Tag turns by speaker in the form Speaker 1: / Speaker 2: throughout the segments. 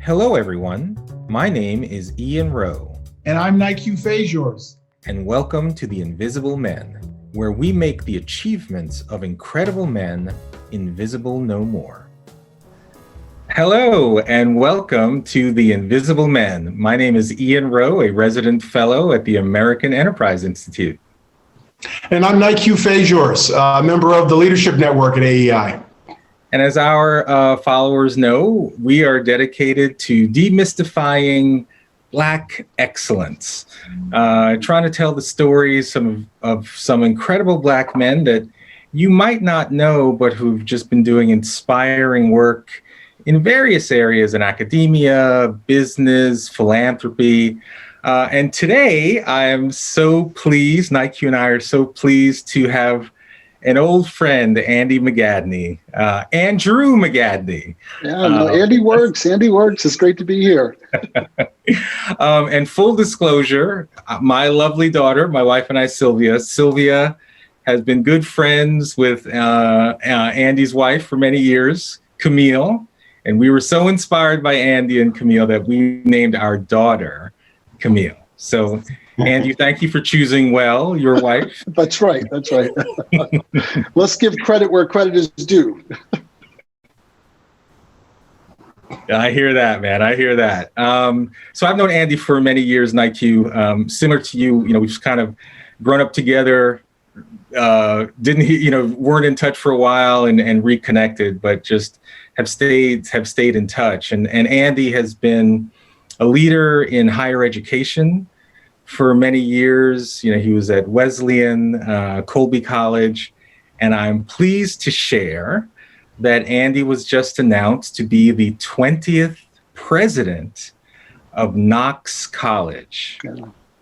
Speaker 1: Hello, everyone. My name is Ian Rowe.
Speaker 2: And I'm Nique.
Speaker 1: And welcome to The Invisible Men, where we make the achievements of incredible men invisible no more. Hello, and welcome to The Invisible Men. My name is Ian Rowe, a resident fellow at the American Enterprise Institute.
Speaker 2: And I'm Nique, a member of the Leadership Network at AEI.
Speaker 1: And as our followers know, we are dedicated to demystifying Black excellence, trying to tell the stories of some incredible Black men that you might not know, but who've just been doing inspiring work in various areas in academia, business, philanthropy. And today I am so pleased, Nique and I are so pleased to have an old friend, Andy McGadney, Andrew McGadney.
Speaker 3: Yeah, no, Andy works. It's great to be here.
Speaker 1: And full disclosure, my lovely daughter, my wife and I, Sylvia has been good friends with Andy's wife for many years, Camille. And we were so inspired by Andy and Camille that we named our daughter Camille. So Andy, thank you for choosing well, your wife.
Speaker 3: That's right. Let's give credit where credit is due.
Speaker 1: I hear that, man. I hear that. So I've known Andy for many years, Nique. Similar to you, we've just kind of grown up together. Weren't in touch for a while and reconnected, but just have stayed in touch. And Andy has been a leader in higher education for many years. He was at Wesleyan, Colby College, and I'm pleased to share that Andy was just announced to be the 20th president of Knox College. Yeah.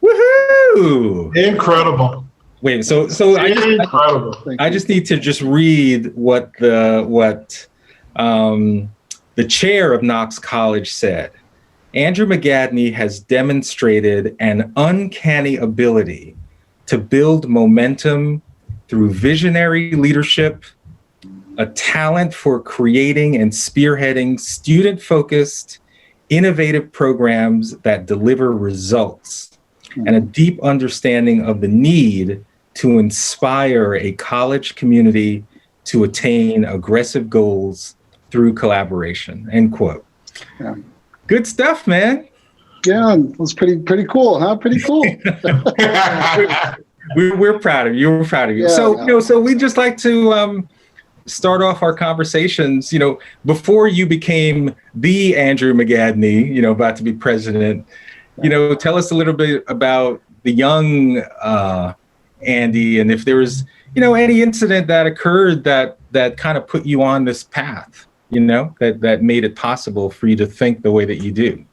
Speaker 1: Woohoo!
Speaker 2: Incredible.
Speaker 1: Wait, so I just need to just read what the chair of Knox College said. Andrew McGadney has demonstrated an uncanny ability to build momentum through visionary leadership, a talent for creating and spearheading student-focused, innovative programs that deliver results, and a deep understanding of the need to inspire a college community to attain aggressive goals through collaboration, end quote. Yeah. Good stuff, man.
Speaker 3: Yeah, it was pretty cool, huh? Pretty cool.
Speaker 1: We're proud of you. We're proud of you. Yeah, so we just like to start off our conversations. Before you became the Andrew McGadney, about to be president. Tell us a little bit about the young Andy, and if there was, any incident that occurred that kind of put you on this path. That made it possible for you to think the way that you do.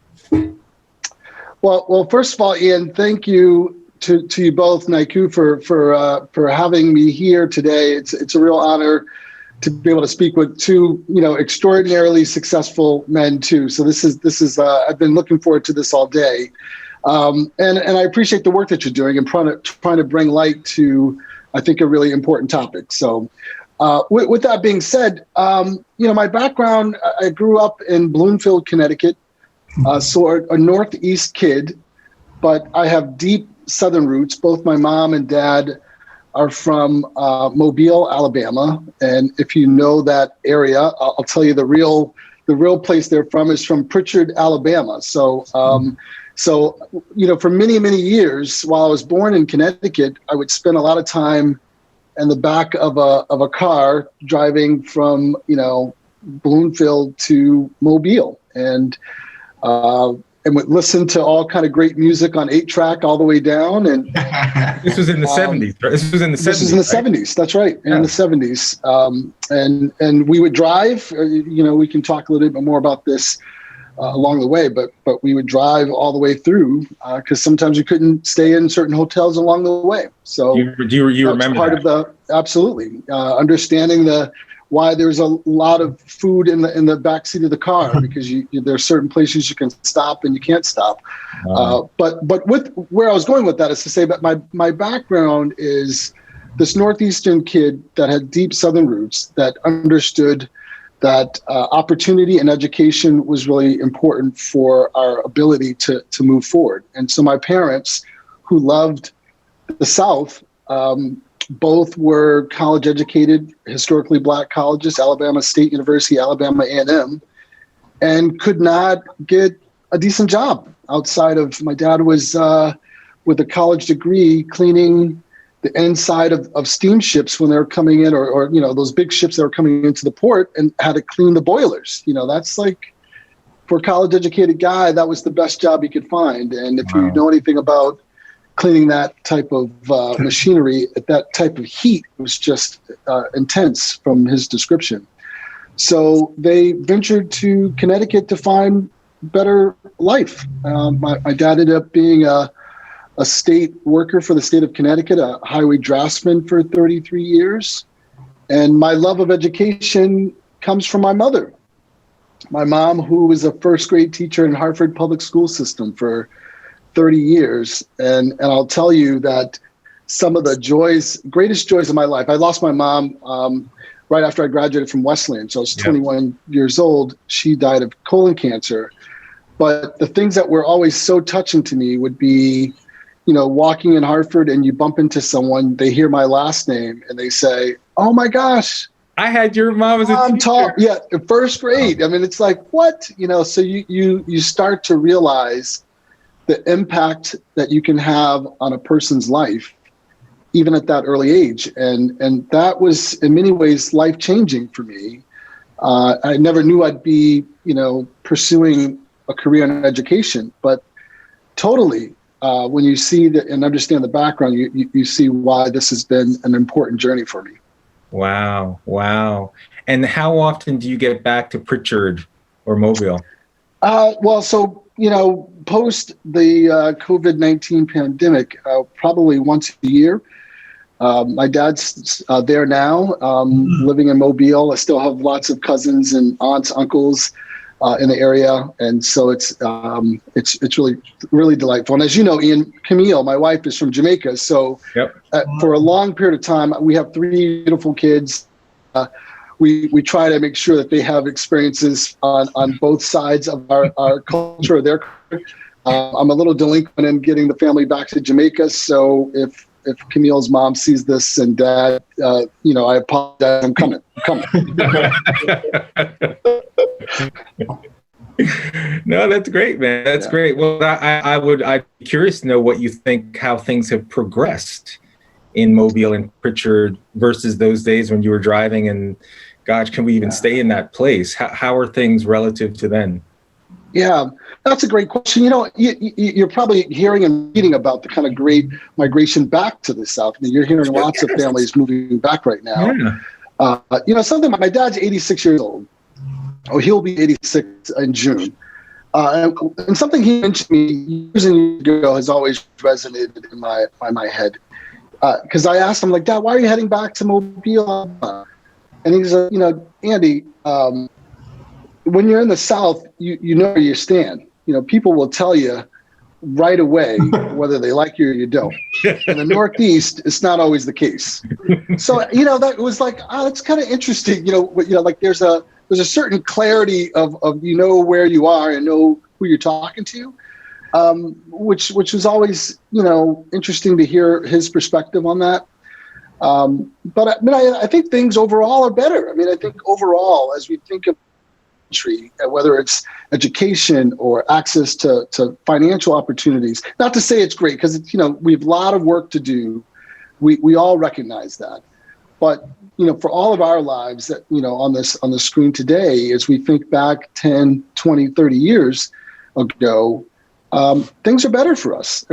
Speaker 3: Well, first of all, Ian, thank you to you both, Nique, for having me here today. It's a real honor to be able to speak with two, extraordinarily successful men too. So this is I've been looking forward to this all day, and I appreciate the work that you're doing and trying to bring light to, I think, a really important topic. So. With that being said, my background, I grew up in Bloomfield, Connecticut, so a Northeast kid, but I have deep Southern roots. Both my mom and dad are from Mobile, Alabama. And if you know that area, I'll tell you the real place they're from is from Pritchard, Alabama. So for many, many years, while I was born in Connecticut, I would spend a lot of time in the back of a car driving from, Bloomfield to Mobile, and would listen to all kind of great music on 8-track all the way down. And
Speaker 1: this was in the 70s. Right? This was in the
Speaker 3: 70s. That's right. Yeah. In the 70s. And we would drive, we can talk a little bit more about this along the way, but we would drive all the way through because sometimes you couldn't stay in certain hotels along the way. So
Speaker 1: do you remember
Speaker 3: part
Speaker 1: that?
Speaker 3: Of absolutely understanding why there's a lot of food in the back seat of the car because there are certain places you can stop and you can't stop. But with where I was going with that is to say that my background is this Northeastern kid that had deep Southern roots that understood that opportunity and education was really important for our ability to move forward. And so my parents, who loved the South, both were college educated, historically black colleges, Alabama State University, Alabama A&M, and could not get a decent job outside of, my dad was with a college degree cleaning the inside of steamships when they were coming in, or those big ships that were coming into the port, and had to clean the boilers. That's like, for a college educated guy, that was the best job he could find. And if you know anything about cleaning that type of machinery at that type of heat, it was just intense from his description. So they ventured to Connecticut to find better life. My dad ended up being a state worker for the state of Connecticut, a highway draftsman for 33 years. And my love of education comes from my mother. My mom, who was a first grade teacher in Hartford public school system for 30 years. And I'll tell you that some of the greatest joys of my life, I lost my mom right after I graduated from Wesleyan. So I was 21 years old. She died of colon cancer. But the things that were always so touching to me would be, walking in Hartford and you bump into someone, they hear my last name and they say, "Oh my gosh,
Speaker 1: I had your mom as a teacher."
Speaker 3: Yeah, first grade. I mean, it's like, what? So you start to realize the impact that you can have on a person's life, even at that early age. And that was in many ways life-changing for me. I never knew I'd be, pursuing a career in education, but totally, when you see and understand the background, you see why this has been an important journey for me.
Speaker 1: Wow. And how often do you get back to Pritchard or Mobile?
Speaker 3: Post the COVID-19 pandemic, probably once a year. My dad's there now, living in Mobile. I still have lots of cousins and aunts, uncles in the area, and so it's really, really delightful. And as you know, Ian, Camille, my wife, is from Jamaica, so for a long period of time, we have 3 beautiful kids. We try to make sure that they have experiences on both sides of our culture, their culture. I'm a little delinquent in getting the family back to Jamaica, so if Camille's mom sees this and dad, I apologize. I'm coming.
Speaker 1: No, that's great, man. That's great. Well, I'd be curious to know what you think, how things have progressed in Mobile and Pritchard versus those days when you were driving, and gosh, can we even stay in that place? How are things relative to then?
Speaker 3: Yeah, that's a great question. You're probably hearing and reading about the kind of great migration back to the South. I mean, you're hearing lots of families moving back right now. Yeah. Something, my dad's 86 years old. Oh, he'll be 86 in June. And something he mentioned me years and years ago has always resonated in my head. Because I asked him, like, "Dad, why are you heading back to Mobile?" And he's like, "Andy, when you're in the South, you know where you stand. People will tell you right away whether they like you or you don't. In the Northeast, it's not always the case." So, that was like, that's kind of interesting. Like there's a certain clarity of where you are and know who you're talking to, which was always, interesting to hear his perspective on that. But I think things overall are better. I mean, I think overall, as we think of country, whether it's education or access to financial opportunities, not to say it's great, because we have a lot of work to do. We all recognize that. But for all of our lives that on the screen today, as we think back 10, 20, 30 years ago, things are better for us.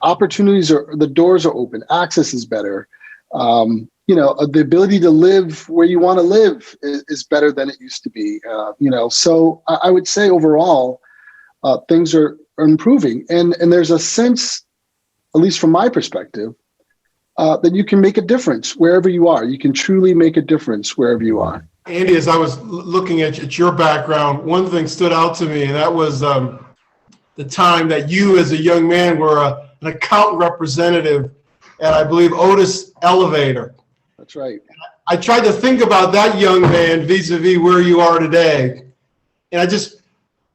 Speaker 3: Opportunities the doors are open, access is better. The ability to live where you want to live is better than it used to be. So I would say overall, things are improving, and there's a sense, at least from my perspective, that you can make a difference wherever you are. You can truly make a difference wherever you are.
Speaker 2: Andy, as I was looking at your background, one thing stood out to me, and that was the time that you, as a young man, were an account representative at, I believe, Otis Elevator.
Speaker 3: That's right.
Speaker 2: I tried to think about that young man vis-a-vis where you are today. And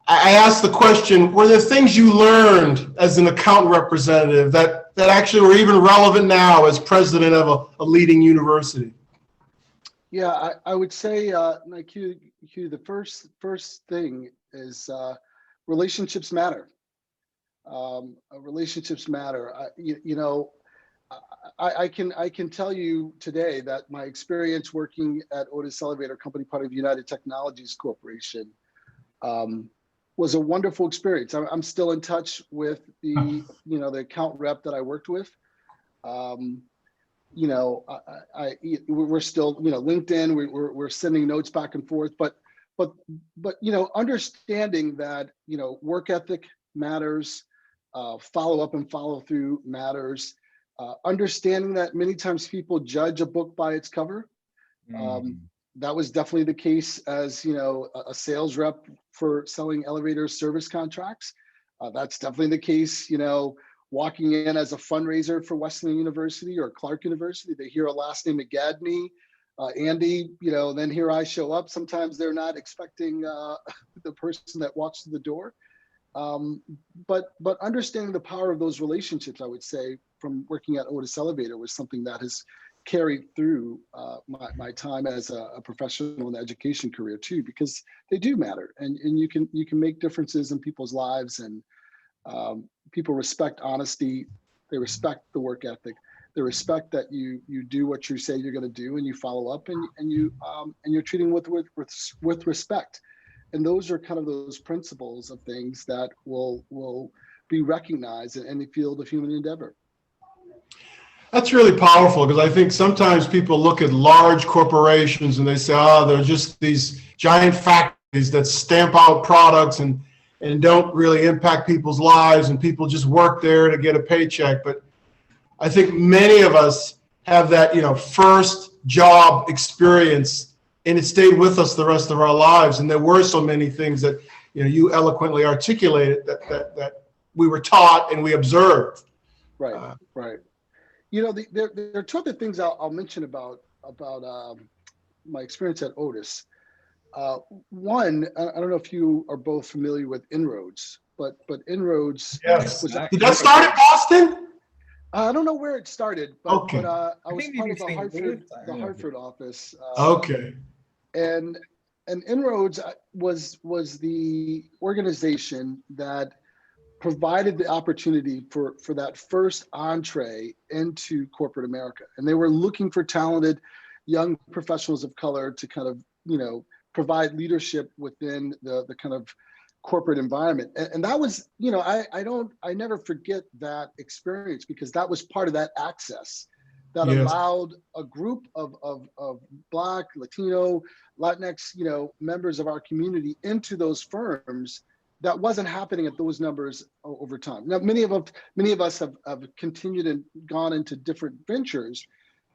Speaker 2: I asked the question, were there things you learned as an account representative that actually were even relevant now as president of a leading university?
Speaker 3: Yeah, I would say, like the first thing is relationships matter. Relationships matter. I can tell you today that my experience working at Otis Elevator Company, part of United Technologies Corporation, was a wonderful experience. I'm still in touch with the account rep that I worked with. We're still, LinkedIn, we're sending notes back and forth, but understanding that, work ethic matters, follow up and follow through matters, understanding that many times people judge a book by its cover. That was definitely the case as, a sales rep for selling elevator service contracts. That's definitely the case, walking in as a fundraiser for Wesleyan University or Clark University. They hear a last name McGadney, Andy, then here I show up. Sometimes they're not expecting the person that walks through the door. But understanding the power of those relationships, I would say, from working at Otis Elevator was something that has carried through my time as a professional in the education career too, because they do matter, and you can make differences in people's lives, and people respect honesty, they respect the work ethic, they respect that you do what you say you're going to do, and you follow up, and you're treating with respect. And those are kind of those principles of things that will be recognized in the field of human endeavor.
Speaker 2: That's really powerful, because I think sometimes people look at large corporations and they say, oh, they're just these giant factories that stamp out products and don't really impact people's lives, and people just work there to get a paycheck. But I think many of us have that, first job experience, and it stayed with us the rest of our lives. And there were so many things that, you eloquently articulated that we were taught and we observed.
Speaker 3: Right, right. There are two other things I'll mention about my experience at Otis. One, I don't know if you are both familiar with Inroads, but Inroads.
Speaker 2: Yes. Did that start in Boston?
Speaker 3: I don't know where it started, but,
Speaker 2: okay.
Speaker 3: I was part of the Hartford office.
Speaker 2: Okay.
Speaker 3: And Inroads was the organization that provided the opportunity for that first entree into corporate America. And they were looking for talented young professionals of color to kind of, provide leadership within the kind of corporate environment. And that was, I never forget that experience, because that was part of that access that allowed a group of Black, Latino, Latinx, members of our community into those firms. That wasn't happening at those numbers over time. Now, many of us have continued and gone into different ventures,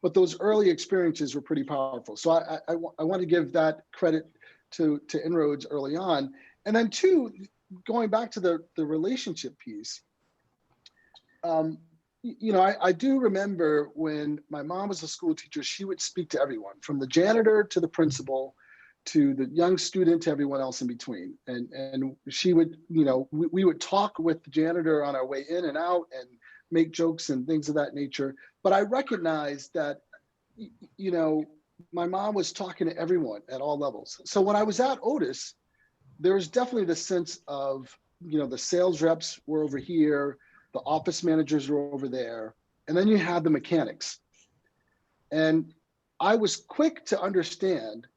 Speaker 3: but those early experiences were pretty powerful. So I want to give that credit to Inroads early on. And then two, going back to the relationship piece, I do remember when my mom was a school teacher, she would speak to everyone, from the janitor to the principal, to the young student, to everyone else in between. And she would, we would talk with the janitor on our way in and out and make jokes and things of that nature. But I recognized that, my mom was talking to everyone at all levels. So when I was at Otis, there was definitely the sense of, the sales reps were over here, the office managers were over there, and then you had the mechanics. And I was quick to understand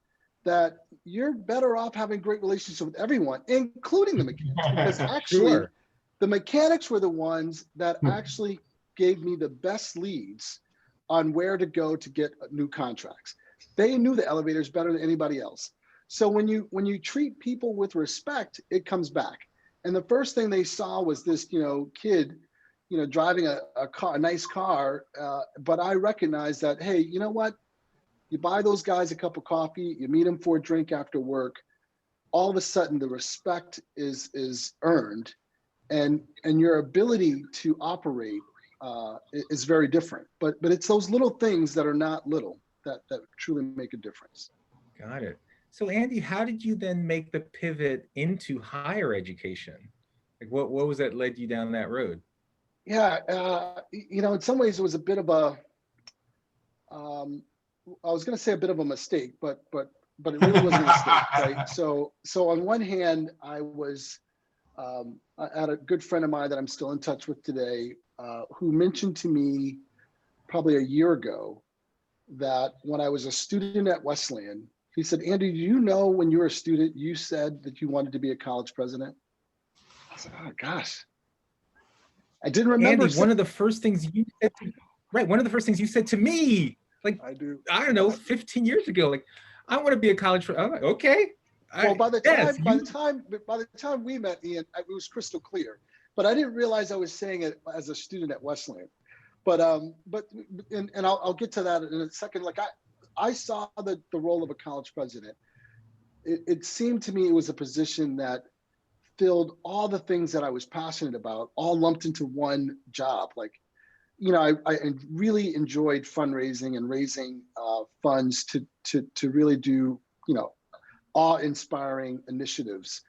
Speaker 3: that you're better off having great relationships with everyone, including the mechanics, because actually the mechanics were the ones that actually gave me the best leads on where to go to get new contracts. They knew the elevators better than anybody else. So when you treat people with respect, it comes back. And the first thing they saw was this, kid, driving a nice car. But I recognized that, hey, you know what? You buy those guys a cup of coffee, you meet them for a drink after work, all of a sudden the respect is earned, and your ability to operate is very different. But it's those little things that are not little. that truly make a difference.
Speaker 1: Got it. So Andy, how did you then make the pivot into higher education? Like what was that led you down that road?
Speaker 3: Yeah, in some ways it was a bit of a, I was going to say a bit of a mistake, but it really wasn't a mistake, right? So on one hand, I had a good friend of mine that I'm still in touch with today, who mentioned to me probably a year ago that when I was a student at Wesleyan, he said, Andy, do you know when you were a student, you said that you wanted to be a college president? I was like, oh gosh. I didn't remember.
Speaker 1: Andy, one of the first things you said to, right, one of the first things you said to me, like,
Speaker 3: I do.
Speaker 1: I don't know, 15 years ago, like, I want to be a college, I'm like, okay.
Speaker 3: Well, by the time we met, Ian, it was crystal clear, but I didn't realize I was saying it as a student at Wesleyan. But I'll get to that in a second. Like I saw the role of a college president. It seemed to me it was a position that filled all the things that I was passionate about, all lumped into one job. Like, I really enjoyed fundraising and raising funds to really do, awe-inspiring initiatives.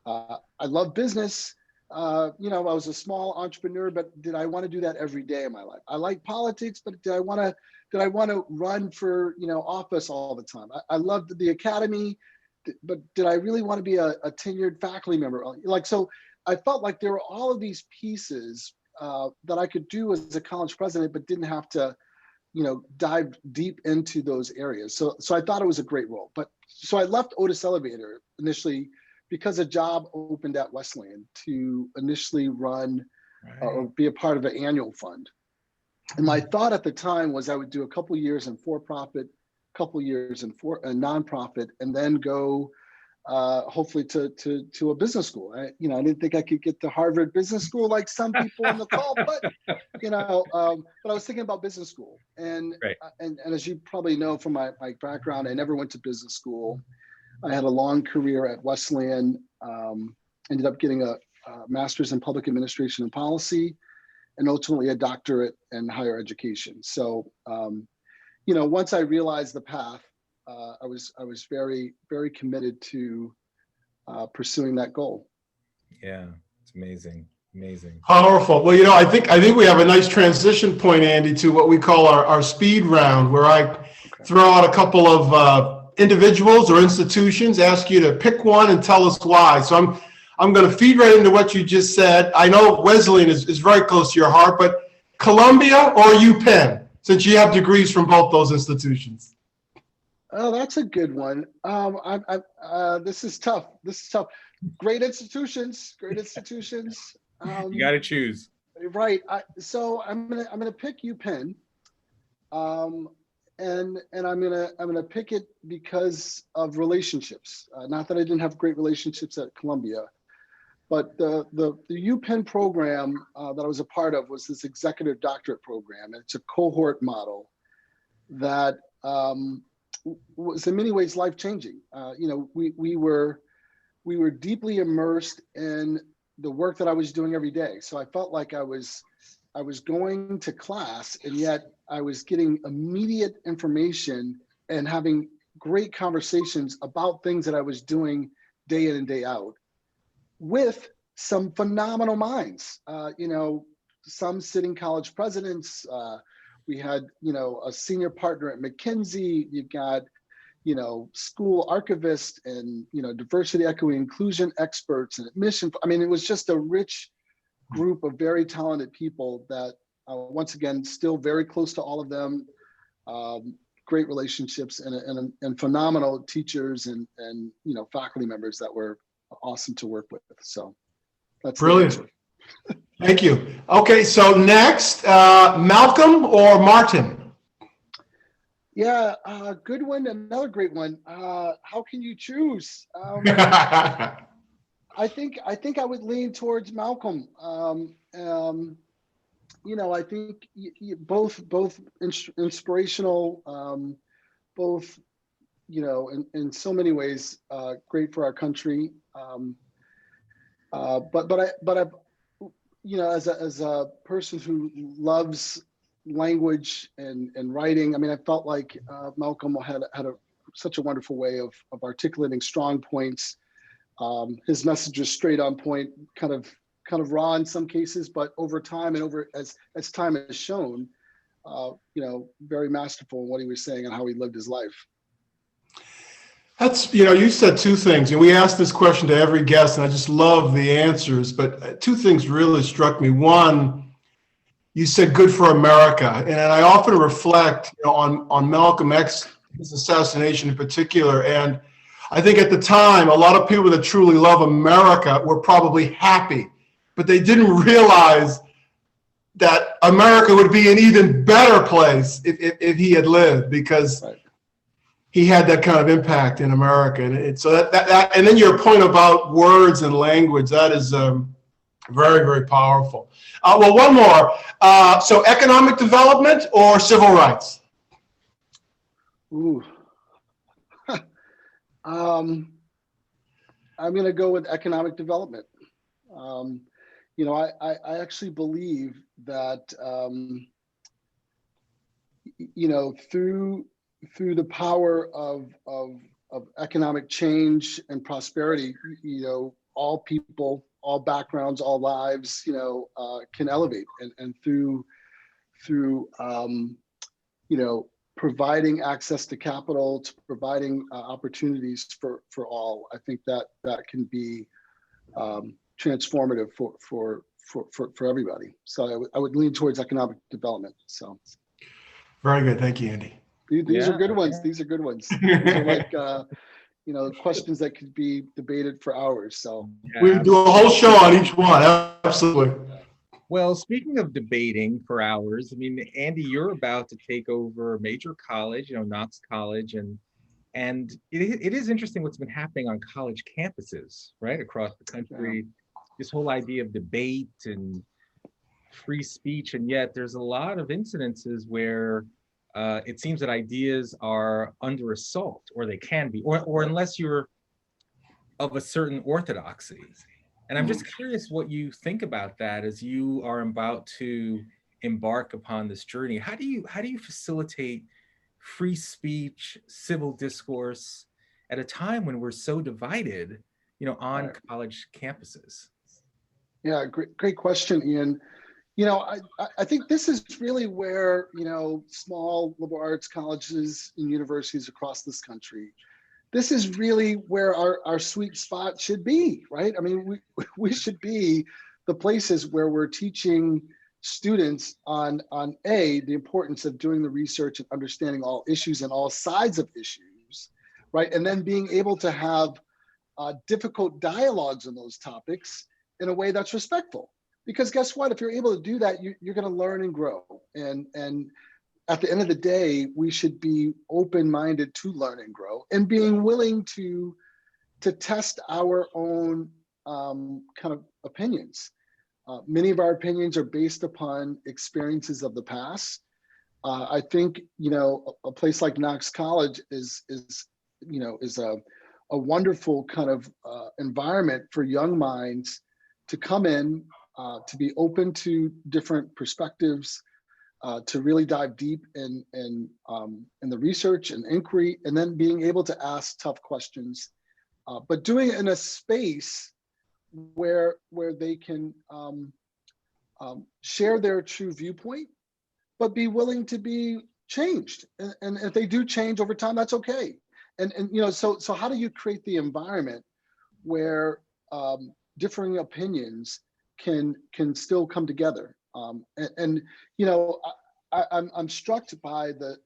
Speaker 3: I love business. I was a small entrepreneur, but did I want to do that every day of my life? I like politics, but did I want to run for, office all the time? I loved the academy, but did I really want to be a tenured faculty member? So I felt like there were all of these pieces that I could do as a college president, but didn't have to, dive deep into those areas. So I thought it was a great role. So I left Otis Elevator initially because a job opened at Wesleyan to initially run or be a part of an annual fund. And my thought at the time was I would do a couple years in for-profit, couple years in nonprofit, and then go hopefully to a business school. I didn't think I could get to Harvard Business School like some people on the call, but but I was thinking about business school. And
Speaker 1: right.
Speaker 3: and as you probably know from my background, I never went to business school. I had a long career at Wesleyan, ended up getting a master's in public administration and policy, and ultimately a doctorate in higher education. So, once I realized the path, I was very, very committed to pursuing that goal.
Speaker 1: Yeah, it's amazing. Amazing.
Speaker 2: Powerful. Well, I think we have a nice transition point, Andy, to what we call our speed round, where I throw out a couple of individuals or institutions, ask you to pick one and tell us why. So I'm going to feed right into what you just said. I know Wesleyan is very close to your heart, but Columbia or UPenn, since you have degrees from both those institutions?
Speaker 3: Oh, that's a good one. This is tough. Great institutions.
Speaker 1: You got to choose.
Speaker 3: Right. So I'm gonna pick UPenn, and I'm gonna pick it because of relationships. Not that I didn't have great relationships at Columbia, but the UPenn program that I was a part of was this executive doctorate program. It's a cohort model that was in many ways life-changing. We were deeply immersed in the work that I was doing every day. So I felt like I was going to class, and yet I was getting immediate information and having great conversations about things that I was doing day in and day out with some phenomenal minds. Some sitting college presidents. We had, a senior partner at McKinsey. You've got, school archivists and, diversity, equity, inclusion experts and admission. I mean, it was just a rich group of very talented people that, once again, still very close to all of them. Great relationships and phenomenal teachers and faculty members that were awesome to work with. So that's
Speaker 2: brilliant. Thank you. Okay, so next, Malcolm or Martin?
Speaker 3: Yeah, good one. Another great one. How can you choose? I think I would lean towards Malcolm. I think both inspirational, both in so many ways great for our country. But I as a person who loves language and writing. I mean, I felt like Malcolm had such a wonderful way of articulating strong points. His message is straight on point, kind of raw in some cases, but over time and as time has shown, very masterful in what he was saying and how he lived his life.
Speaker 2: That's, you said two things, and we asked this question to every guest, and I just love the answers, but two things really struck me. One, you said good for America, and I often reflect on Malcolm X's assassination in particular, and I think at the time, a lot of people that truly love America were probably happy, but they didn't realize that America would be an even better place if he had lived, because he had that kind of impact in America. And so that and then your point about words and language, that is very, very powerful. Well, one more. So economic development or civil rights?
Speaker 3: Ooh. I'm going to go with economic development. I actually believe that, through the power of economic change and prosperity, all people, all backgrounds, all lives, can elevate, and through providing access to capital, to providing opportunities for all. I think that can be transformative for everybody. So I would lean towards economic development. So
Speaker 2: very good, thank you, Andy.
Speaker 3: These are good ones. These are good ones. These are like questions that could be debated for hours. So
Speaker 2: we do a whole show on each one. Absolutely.
Speaker 1: Well, speaking of debating for hours, I mean, Andy, you're about to take over a major college, Knox College, and it is interesting what's been happening on college campuses, right, across the country. This whole idea of debate and free speech, and yet there's a lot of incidences where it seems that ideas are under assault, or they can be, or unless you're of a certain orthodoxy. And I'm just curious what you think about that as you are about to embark upon this journey. How do you facilitate free speech, civil discourse at a time when we're so divided, on college campuses?
Speaker 3: Yeah, great question, Ian. I think this is really where, small liberal arts colleges and universities across this country, this is really where our sweet spot should be, right? I mean, we should be the places where we're teaching students on the importance of doing the research and understanding all issues and all sides of issues, right? And then being able to have difficult dialogues on those topics in a way that's respectful. Because guess what? If you're able to do that, you're going to learn and grow. And at the end of the day, we should be open-minded to learn and grow, and being willing to test our own kind of opinions. Many of our opinions are based upon experiences of the past. I think a place like Knox College is a wonderful kind of environment for young minds to come in, to be open to different perspectives, to really dive deep in the research and inquiry, and then being able to ask tough questions, but doing it in a space where they can share their true viewpoint, but be willing to be changed. And if they do change over time, that's okay. And so how do you create the environment where differing opinions can still come together? I'm struck by the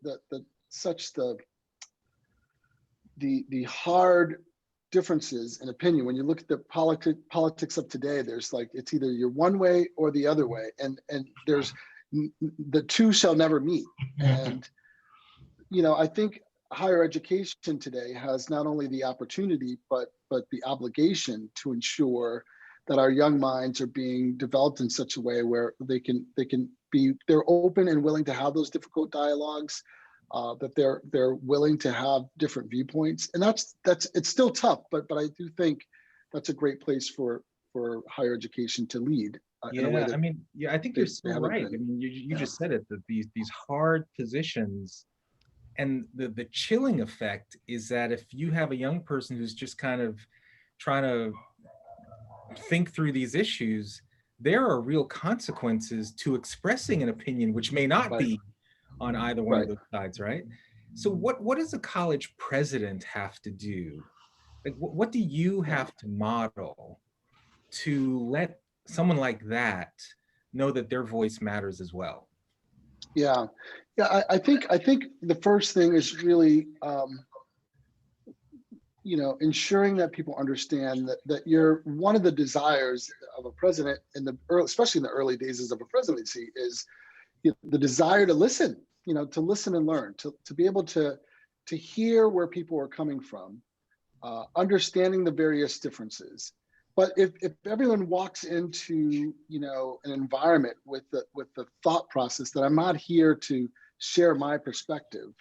Speaker 3: hard differences in opinion. When you look at the politics of today, there's like, it's either you're one way or the other way, and there's the two shall never meet. And I think higher education today has not only the opportunity but the obligation to ensure that our young minds are being developed in such a way where they're open and willing to have those difficult dialogues, that they're willing to have different viewpoints. And that's it's still tough, but I do think that's a great place for higher education to lead. in a way
Speaker 1: Yeah,
Speaker 3: that
Speaker 1: I mean, yeah, I think you're
Speaker 3: they
Speaker 1: so
Speaker 3: haven't
Speaker 1: right. I
Speaker 3: been.
Speaker 1: mean, you
Speaker 3: Yeah.
Speaker 1: just said it, that these hard positions, and the chilling effect is that if you have a young person who's just kind of trying to think through these issues, there are real consequences to expressing an opinion which may not
Speaker 3: Right.
Speaker 1: be on either one of
Speaker 3: Right.
Speaker 1: those sides, right? So what does a college president have to do? Like, what do you
Speaker 3: Yeah.
Speaker 1: have to model to let someone like that know that their voice matters as well?
Speaker 3: Yeah. Yeah. I think the first thing is really, ensuring that people understand that you're one of the desires of a president in the early, especially in the early days of a presidency, is the desire to listen, to listen and learn, to be able to hear where people are coming from, understanding the various differences. But if everyone walks into an environment with the thought process that I'm not here to share my perspective,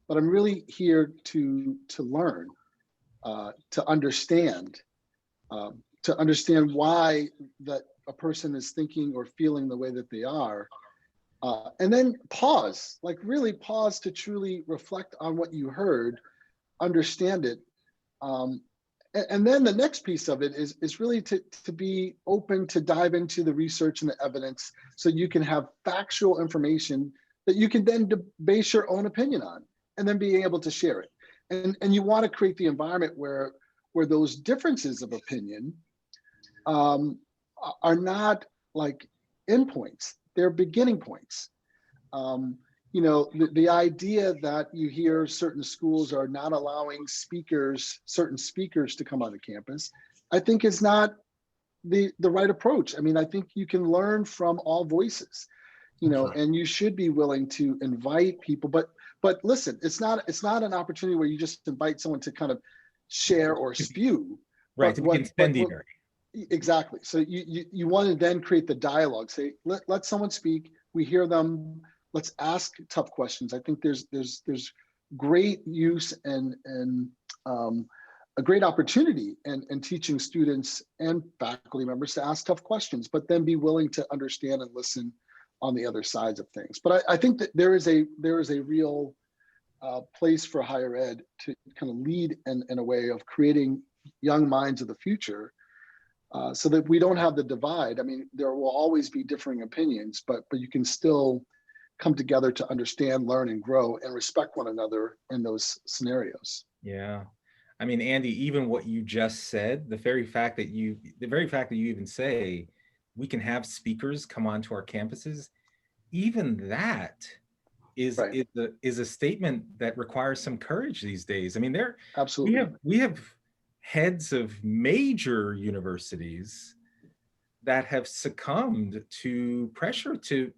Speaker 3: but I'm really here to learn, to understand why that a person is thinking or feeling the way that they are, and then pause, like really pause to truly reflect on what you heard, understand it, and then the next piece of it is really to be open to dive into the research and the evidence, so you can have factual information that you can then base your own opinion on, and then being able to share it. And you want to create the environment where those differences of opinion, are not like endpoints, they're beginning points. The idea that you hear certain schools are not allowing certain speakers to come on the campus, I think is not the right approach. I mean, I think you can learn from all voices,
Speaker 2: Right.
Speaker 3: and you should be willing to invite people. But listen, it's not an opportunity where you just invite someone to kind of share or spew.
Speaker 1: Right, to be
Speaker 3: What
Speaker 1: incendiary.
Speaker 3: exactly. So you want to then create the dialogue. Say, let someone speak. We hear them. Let's ask tough questions. I think there's great use and a great opportunity in teaching students and faculty members to ask tough questions, but then be willing to understand and listen on the other sides of things. But I think that there is a real place for higher ed to kind of lead in a way of creating young minds of the future, so that we don't have the divide. I mean, there will always be differing opinions, but you can still come together to understand, learn, and grow, and respect one another in those scenarios.
Speaker 1: Yeah. I mean, Andy, even what you just said, the very fact that you even say we can have speakers come onto our campuses, even that
Speaker 3: Right.
Speaker 1: is a statement that requires some courage these days. I mean,
Speaker 3: Absolutely.
Speaker 1: we have heads of major universities that have succumbed to pressure to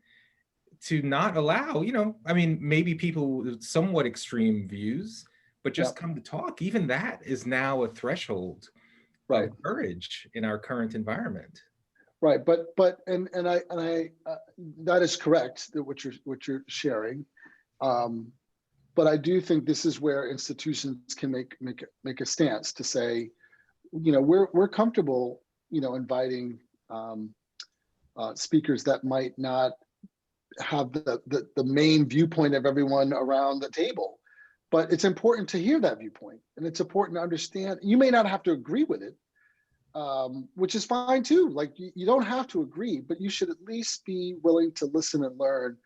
Speaker 1: not allow, I mean, maybe people with somewhat extreme views, but just
Speaker 3: Yep.
Speaker 1: come to talk. Even that is now a threshold of
Speaker 3: Right.
Speaker 1: courage in our current environment.
Speaker 3: Right. But that is correct, that what you're sharing. But I do think this is where institutions can make a stance to say, we're comfortable, inviting speakers that might not have the main viewpoint of everyone around the table, but it's important to hear that viewpoint, and it's important to understand. You may not have to agree with it, which is fine too. Like, you don't have to agree, but you should at least be willing to listen and learn.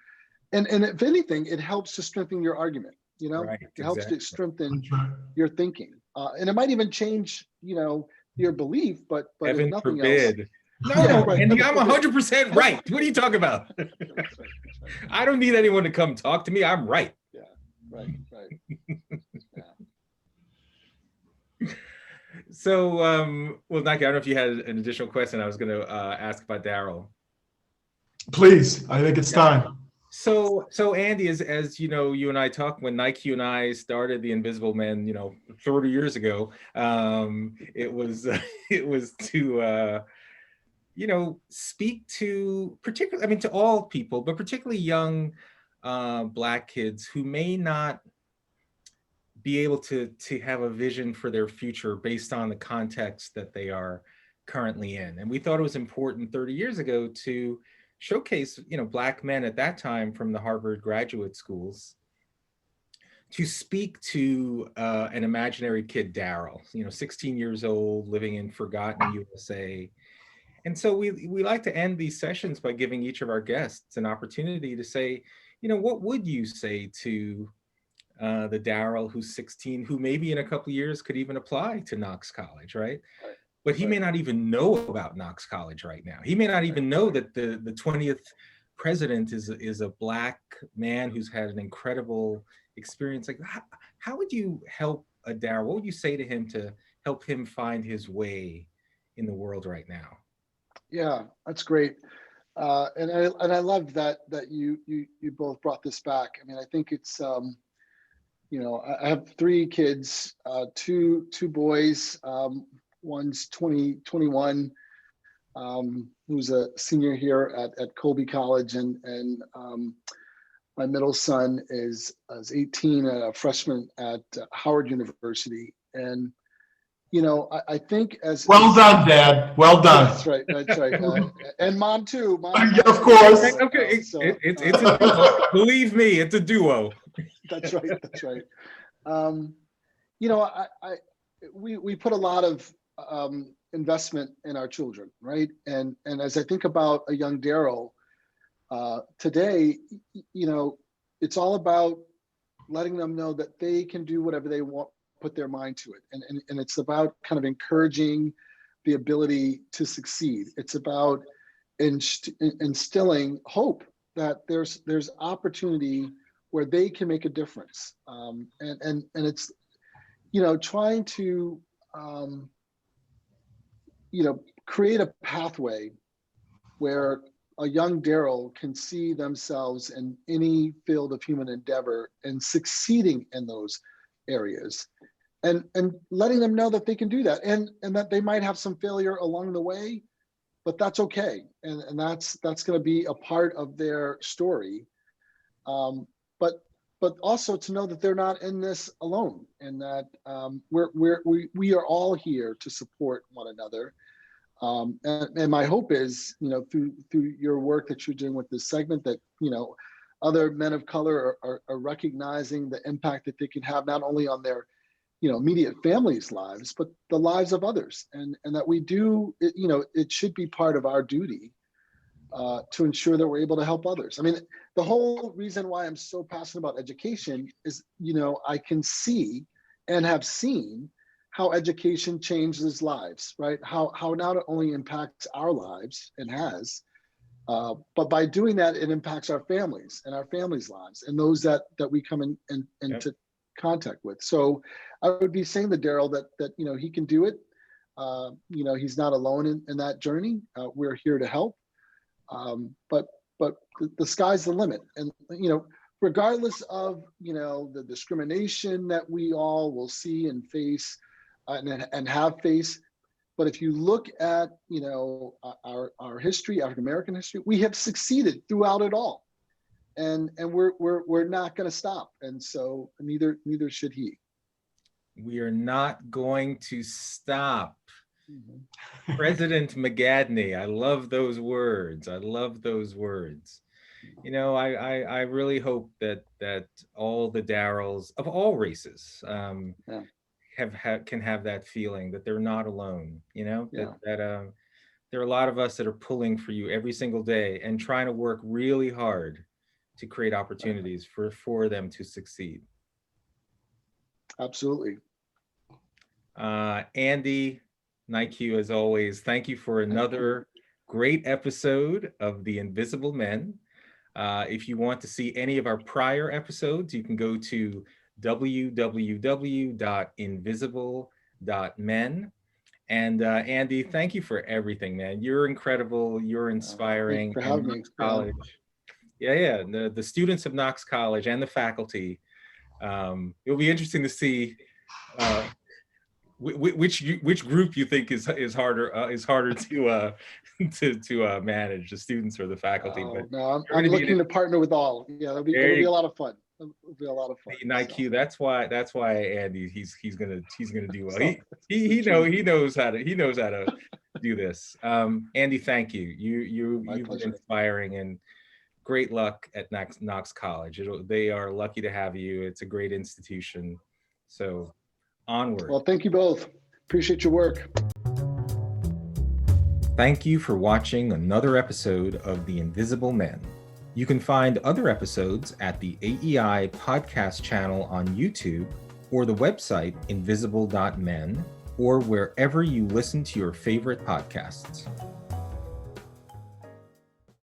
Speaker 3: And if anything, it helps to strengthen your argument.
Speaker 1: Right,
Speaker 3: It helps to
Speaker 1: exactly.
Speaker 3: strengthen
Speaker 2: That's right.
Speaker 3: your thinking, and it might even change, your belief. But if
Speaker 1: Heaven
Speaker 3: nothing else,
Speaker 1: forbid.
Speaker 3: yeah,
Speaker 1: No,
Speaker 3: right.
Speaker 1: Andy,
Speaker 3: Heaven
Speaker 1: I'm
Speaker 3: forbid.
Speaker 1: 100% right. What are you talking about?
Speaker 3: That's right. That's right.
Speaker 1: I don't need anyone to come talk to me. I'm right.
Speaker 3: Yeah. Right. Right. Yeah.
Speaker 1: So, well, Nique, I don't know if you had an additional question. I was going to ask about Daryl.
Speaker 2: Please, I think it's time.
Speaker 1: So Andy, as you know, you and I talked when Nique and I started the Invisible Men, 30 years ago. It was it was to speak to particularly, I mean, to all people, but particularly young Black kids who may not be able to have a vision for their future based on the context that they are currently in. And we thought it was important 30 years ago to showcase, Black men at that time from the Harvard graduate schools to speak to an imaginary kid, Daryl, 16 years old, living in forgotten USA. And so we like to end these sessions by giving each of our guests an opportunity to say, what would you say to the Daryl who's 16, who maybe in a couple of years could even apply to Knox College, right? But he may not even know about Knox College right now. He may not even know that the 20th president is a Black man who's had an incredible experience. Like, how would you help a Daryl? What would you say to him to help him find his way in the world right now?
Speaker 3: Yeah, that's great. And I love that you both brought this back. I mean, I think it's I have three kids, two boys. One's 21, who's a senior here at Colby College, and my middle son is 18 and a freshman at Howard University. And I think
Speaker 2: well done, Dad. Well done.
Speaker 3: That's right. That's right. And mom too.
Speaker 2: Yeah, of course.
Speaker 1: Okay, it's a duo. Believe me, it's a duo.
Speaker 3: That's right. That's right. We put a lot of investment in our children, right? And as I think about a young Daryl today, it's all about letting them know that they can do whatever they want, put their mind to it. And it's about kind of encouraging the ability to succeed. It's about instilling hope that there's opportunity where they can make a difference. And it's, trying to, create a pathway where a young Daryl can see themselves in any field of human endeavor and succeeding in those areas, and letting them know that they can do that, and that they might have some failure along the way, but that's okay, and that's going to be a part of their story. But also to know that they're not in this alone, and that we are all here to support one another. And my hope is, through your work that you're doing with this segment, that other men of color are recognizing the impact that they can have not only on their immediate families' lives, but the lives of others, and that we do it should be part of our duty to ensure that we're able to help others. I mean, the whole reason why I'm so passionate about education is I can see and have seen how education changes lives, right? How not only impacts our lives and has, but by doing that, it impacts our families and our families' lives and those that we come into contact with. So I would be saying to Daryl that he can do it. He's not alone in that journey. We're here to help. But the sky's the limit. And regardless of the discrimination that we all will see and face and have faced, but if you look at our history, African American history, we have succeeded throughout it all, and we're not going to stop, and so neither should he.
Speaker 1: We are not going to stop.
Speaker 3: Mm-hmm.
Speaker 1: President McGadney, I love those words. I really hope that all the Daryls of all races can have that feeling that they're not alone. That there are a lot of us that are pulling for you every single day and trying to work really hard to create opportunities for them to succeed.
Speaker 3: Absolutely.
Speaker 1: Andy, Nique, as always, thank you for another great episode of The Invisible Men. If you want to see any of our prior episodes, you can go to www.invisible.men. And Andy, thank you for everything, man. You're incredible. You're inspiring.
Speaker 3: Thanks for having me.
Speaker 1: College. Yeah. The students of Knox College and the faculty. It'll be interesting to see which group you think is harder to manage, the students or the faculty.
Speaker 3: I'm looking to partner with all. Yeah, it'll be a lot of fun. It'll be a lot of fun.
Speaker 1: Nique, that's why Andy, he's gonna do well.
Speaker 3: So,
Speaker 1: He knows how to do this. Andy, thank you. You've been inspiring, and great luck at Knox College. They are lucky to have you. It's a great institution. So onward.
Speaker 3: Well, thank you both. Appreciate your work.
Speaker 1: Thank you for watching another episode of The Invisible Men. You can find other episodes at the AEI podcast channel on YouTube or the website invisible.men or wherever you listen to your favorite podcasts.